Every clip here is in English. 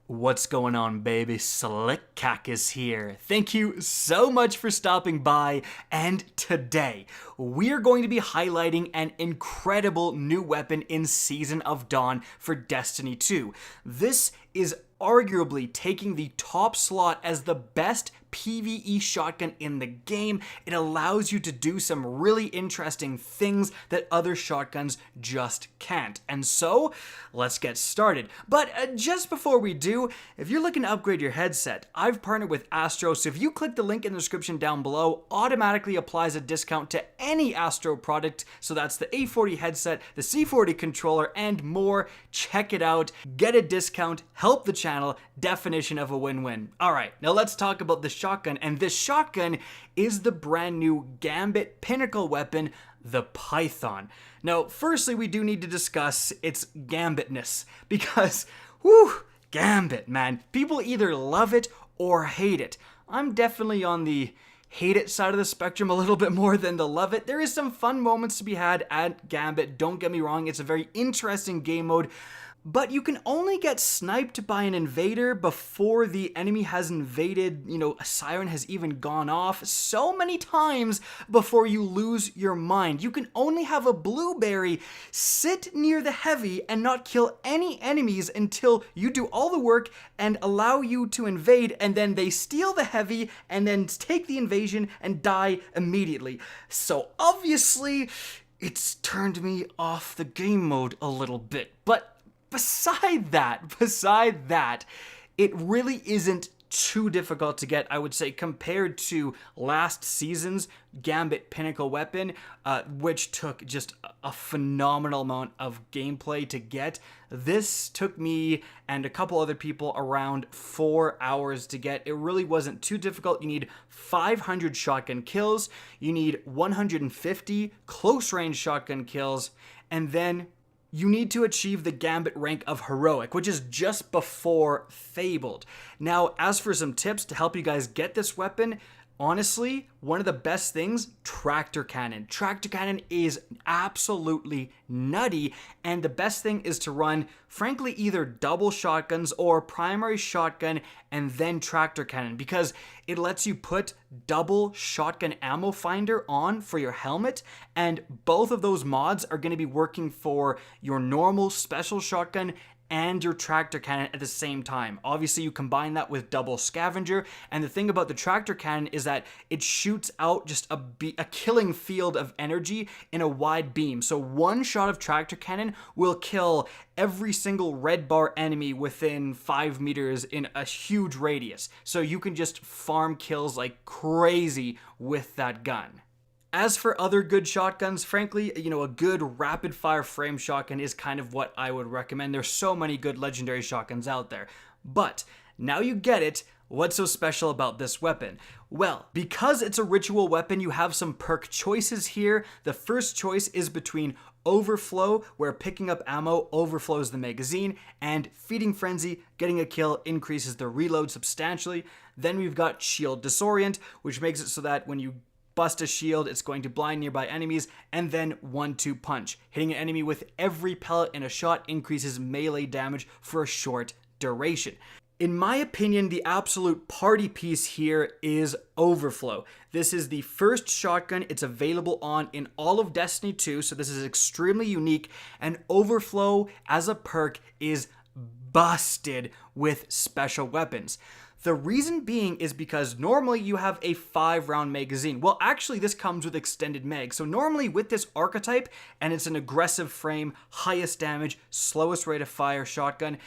What's going on, baby? Slick Kackis here. Thank you so much for stopping by, and today we're going to be highlighting an incredible new weapon in Season of Dawn for Destiny 2. This is arguably taking the top slot as the best PvE shotgun in the game. It allows you to do some really interesting things that other shotguns just can't. And so, let's get started. But just before we do, if you're looking to upgrade your headset, I've partnered with ASTRO, so if you click the link in the description down below, automatically applies a discount to any ASTRO product. So that's the A40 headset, the C40 controller, and more. Check it out, get a discount, help the channel. Definition of a win-win. Alright, now let's talk about the shotgun, and this shotgun is the brand new Gambit Pinnacle weapon, the Python. Now, firstly, we do need to discuss its gambitness, because, whew, Gambit, man. People either love it or hate it. I'm definitely on the hate it side of the spectrum a little bit more than the love it. There is some fun moments to be had at Gambit, don't get me wrong, it's a very interesting game mode, but you can only get sniped by an invader before the enemy has invaded, a siren has even gone off so many times before you lose your mind. You can only have a blueberry sit near the heavy and not kill any enemies until you do all the work and allow you to invade, and then they steal the heavy and then take the invasion and die immediately. So obviously, it's turned me off the game mode a little bit, but Beside that, it really isn't too difficult to get, I would say, compared to last season's Gambit Pinnacle weapon, which took just a phenomenal amount of gameplay to get. This took me and a couple other people around 4 hours to get. It really wasn't too difficult. You need 500 shotgun kills, you need 150 close range shotgun kills, and then you need to achieve the Gambit rank of Heroic, which is just before Fabled. Now, as for some tips to help you guys get this weapon, honestly, one of the best things, Tractor Cannon. Tractor Cannon is absolutely nutty, and the best thing is to run, frankly, either double shotguns or primary shotgun and then Tractor Cannon, because it lets you put double shotgun ammo finder on for your helmet, and both of those mods are going to be working for your normal special shotgun and your Tractor Cannon at the same time. Obviously, you combine that with double Scavenger, and the thing about the Tractor Cannon is that it shoots out just a killing field of energy in a wide beam. So one shot of Tractor Cannon will kill every single red bar enemy within 5 meters in a huge radius. So you can just farm kills like crazy with that gun. As for other good shotguns, frankly, a good rapid-fire frame shotgun is kind of what I would recommend. There's so many good legendary shotguns out there. But, now you get it, what's so special about this weapon? Well, because it's a ritual weapon, you have some perk choices here. The first choice is between Overflow, where picking up ammo overflows the magazine, and Feeding Frenzy, getting a kill increases the reload substantially. Then we've got Shield Disorient, which makes it so that when you bust a shield, it's going to blind nearby enemies, and then 1-2 punch. Hitting an enemy with every pellet in a shot increases melee damage for a short duration. In my opinion, the absolute party piece here is Overflow. This is the first shotgun it's available on in all of Destiny 2, so this is extremely unique, and Overflow as a perk is busted with special weapons. The reason being is because normally you have a 5-round magazine. Well, actually, this comes with extended mag. So normally with this archetype, and it's an aggressive frame, highest damage, slowest rate of fire shotgun,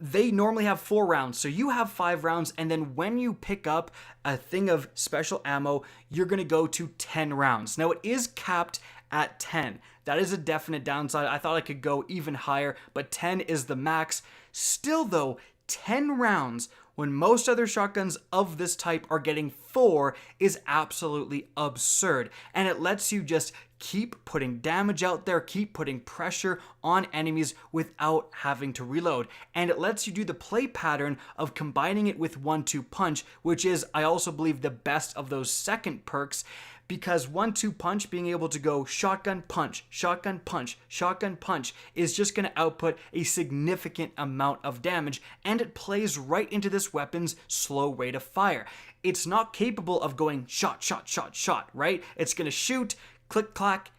they normally have 4 rounds. So you have 5 rounds, and then when you pick up a thing of special ammo, you're going to go to 10 rounds. Now, it is capped at 10. That is a definite downside. I thought I could go even higher, but 10 is the max. Still, though, 10 rounds when most other shotguns of this type are getting 4 is absolutely absurd. And it lets you just keep putting damage out there, keep putting pressure on enemies without having to reload. And it lets you do the play pattern of combining it with 1-2 punch, which is, I also believe, the best of those second perks, because 1-2 punch, being able to go shotgun punch, shotgun punch, shotgun punch, is just going to output a significant amount of damage, and it plays right into this weapon's slow rate of fire. It's not capable of going shot, shot, shot, shot, right? It's going to shoot, click, clack,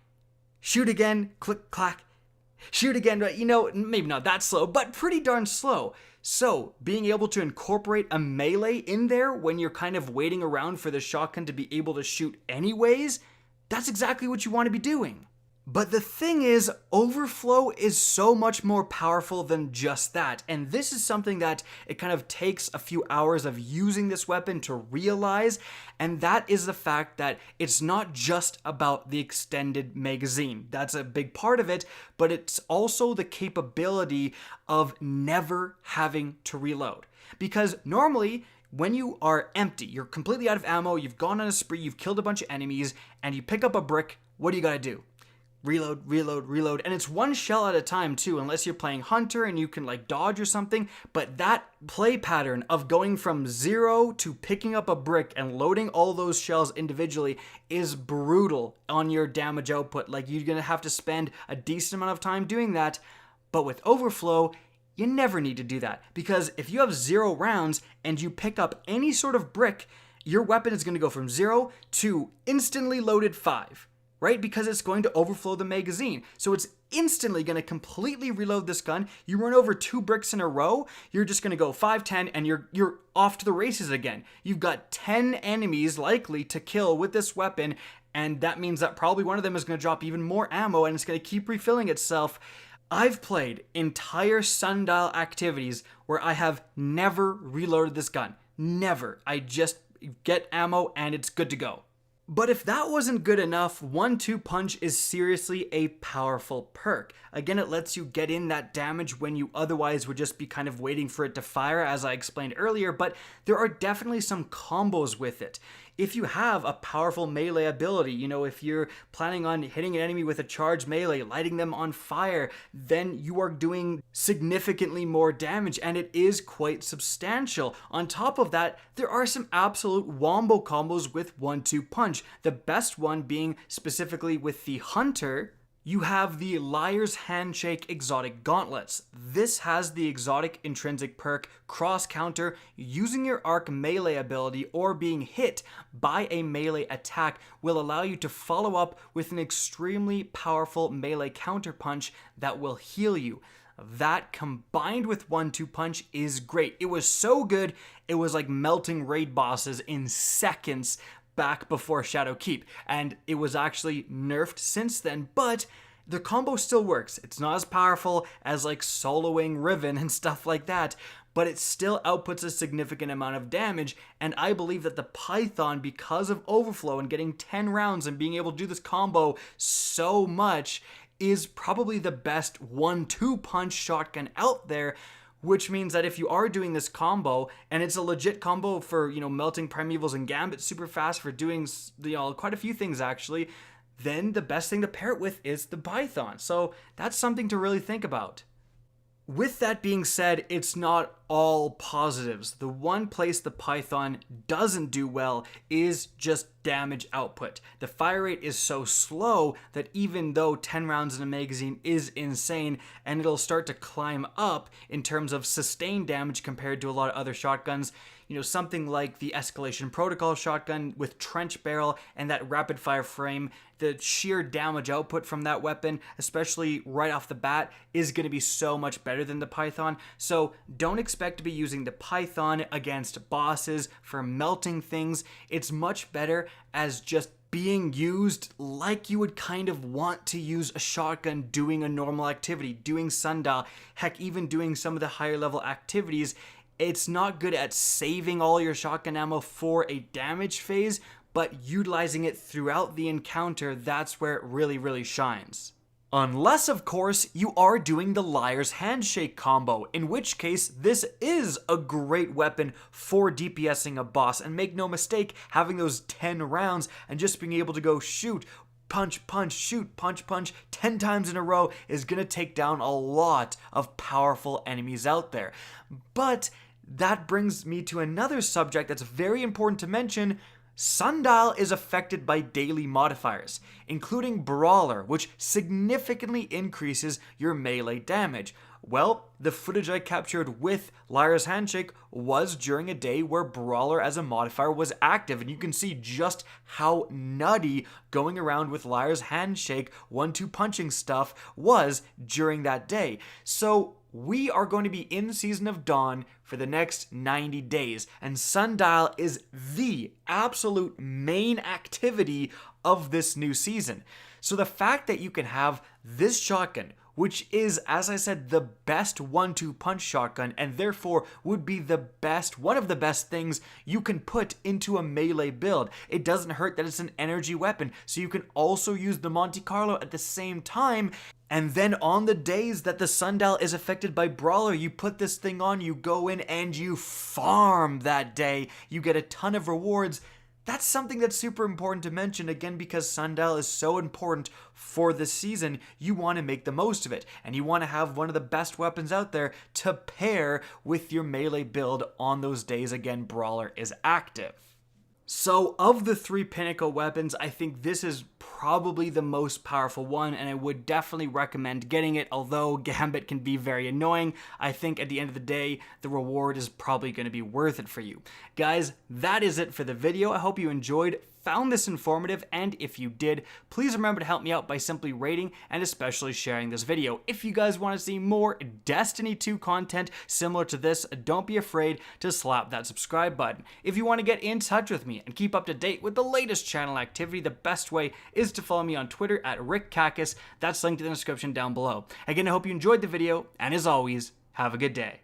shoot again, click, clack, shoot again, right? You know, maybe not that slow, but pretty darn slow. So, being able to incorporate a melee in there when you're kind of waiting around for the shotgun to be able to shoot anyways, that's exactly what you want to be doing. But the thing is, Overflow is so much more powerful than just that, and this is something that it kind of takes a few hours of using this weapon to realize, and that is the fact that it's not just about the extended magazine. That's a big part of it, but it's also the capability of never having to reload. Because normally, when you are empty, you're completely out of ammo, you've gone on a spree, you've killed a bunch of enemies, and you pick up a brick, what do you gotta do? Reload, reload, reload, and it's one shell at a time too, unless you're playing Hunter and you can like dodge or something, but that play pattern of going from 0 to picking up a brick and loading all those shells individually is brutal on your damage output. Like, you're gonna have to spend a decent amount of time doing that, but with Overflow, you never need to do that, because if you have 0 rounds and you pick up any sort of brick, your weapon is gonna go from 0 to instantly loaded 5. Right? Because it's going to overflow the magazine. So it's instantly going to completely reload this gun. You run over 2 bricks in a row, you're just going to go 5, 10, and you're off to the races again. You've got 10 enemies likely to kill with this weapon, and that means that probably one of them is going to drop even more ammo, and it's going to keep refilling itself. I've played entire Sundial activities where I have never reloaded this gun. Never. I just get ammo and it's good to go. But if that wasn't good enough, 1-2 punch is seriously a powerful perk. Again, it lets you get in that damage when you otherwise would just be kind of waiting for it to fire, as I explained earlier, but there are definitely some combos with it. If you have a powerful melee ability, you know, if you're planning on hitting an enemy with a charged melee, lighting them on fire, then you are doing significantly more damage, and it is quite substantial. On top of that, there are some absolute wombo combos with 1-2 punch. The best one being specifically with the Hunter. You have the Liar's Handshake Exotic Gauntlets. This has the exotic intrinsic perk Cross Counter. Using your arc melee ability or being hit by a melee attack will allow you to follow up with an extremely powerful melee counterpunch that will heal you. That combined with 1-2 punch is great. It was so good, it was like melting raid bosses in seconds back before Shadowkeep, and it was actually nerfed since then, but the combo still works. It's not as powerful as like soloing Riven and stuff like that, but it still outputs a significant amount of damage, and I believe that the Python, because of Overflow and getting 10 rounds and being able to do this combo so much, is probably the best 1-2 punch shotgun out there. Which means that if you are doing this combo, and it's a legit combo for, you know, melting Primevals and Gambit super fast, for doing, you know, quite a few things actually, then the best thing to pair it with is the Python. So that's something to really think about. With that being said, it's not all positives. The one place the Python doesn't do well is just damage output. The fire rate is so slow that even though 10 rounds in a magazine is insane, and it'll start to climb up in terms of sustained damage compared to a lot of other shotguns, you know, something like the Escalation Protocol shotgun with trench barrel and that rapid fire frame, the sheer damage output from that weapon, especially right off the bat, is going to be so much better than the Python. So don't expect to be using the Python against bosses for melting things. It's much better as just being used like you would kind of want to use a shotgun doing a normal activity, doing Sundial, heck, even doing some of the higher level activities. It's not good at saving all your shotgun ammo for a damage phase, but utilizing it throughout the encounter, that's where it really, really shines. Unless, of course, you are doing the Liar's Handshake combo, in which case this is a great weapon for DPSing a boss. And make no mistake, having those 10 rounds and just being able to go shoot, punch, punch, shoot, punch, punch 10 times in a row is going to take down a lot of powerful enemies out there. But that brings me to another subject that's very important to mention. Sundial is affected by daily modifiers, including Brawler, which significantly increases your melee damage. Well, the footage I captured with Liar's Handshake was during a day where Brawler as a modifier was active, and you can see just how nutty going around with Liar's Handshake 1-2 punching stuff was during that day. So we are going to be in Season of Dawn for the next 90 days, and Sundial is the absolute main activity of this new season. So the fact that you can have this shotgun, which is, as I said, the best 1-2 punch shotgun, and therefore would be the best, one of the best things you can put into a melee build. It doesn't hurt that it's an energy weapon, so you can also use the Monte Carlo at the same time. And then on the days that the Sundial is affected by Brawler, you put this thing on, you go in and you farm that day. You get a ton of rewards. That's something that's super important to mention, again, because Sundial is so important for this season. You want to make the most of it, and you want to have one of the best weapons out there to pair with your melee build on those days, again, Brawler is active. So of the 3 Pinnacle weapons, I think this is probably the most powerful one, and I would definitely recommend getting it. Although Gambit can be very annoying, I think at the end of the day, the reward is probably going to be worth it for you. Guys, that is it for the video. I hope you enjoyed, found this informative, and if you did, please remember to help me out by simply rating and especially sharing this video. If you guys want to see more Destiny 2 content similar to this, don't be afraid to slap that subscribe button. If you want to get in touch with me and keep up to date with the latest channel activity, the best way is to follow me on Twitter at @RickKackis. That's linked in the description down below. Again, I hope you enjoyed the video, and as always, have a good day.